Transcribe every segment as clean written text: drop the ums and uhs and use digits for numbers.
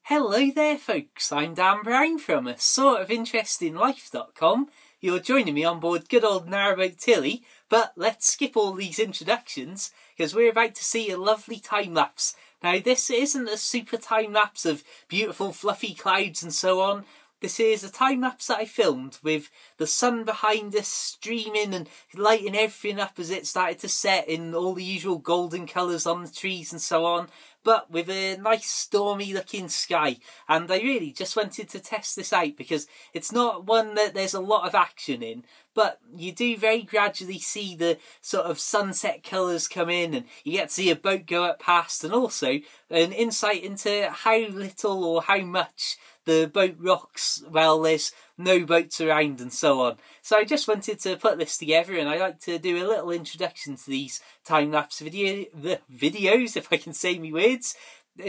Hello there folks, I'm Dan Brown from a sort of interestinglife.com. You're joining me on board good old narrowboat Tilly, but let's skip all these introductions because we're about to see a lovely time lapse. Now this isn't a super time lapse of beautiful fluffy clouds and so on. This is a time lapse that I filmed with the sun behind us streaming and lighting everything up as it started to set in all the usual golden colours on the trees and so on, but with a nice stormy looking sky. And I really just wanted to test this out because it's not one that there's a lot of action in, but you do very gradually see the sort of sunset colours come in and you get to see a boat go up past, and also an insight into how little or how much the boat rocks while there's no boats around and so on. So I just wanted to put this together, and I like to do a little introduction to these time-lapse videos, if I can say me words,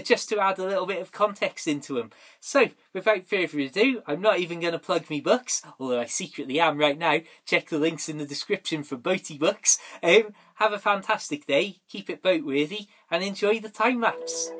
just to add a little bit of context into them. So without further ado, I'm not even going to plug me books, although I secretly am right now. Check the links in the description for boaty books. Have a fantastic day, keep it boat worthy, and enjoy the time lapse.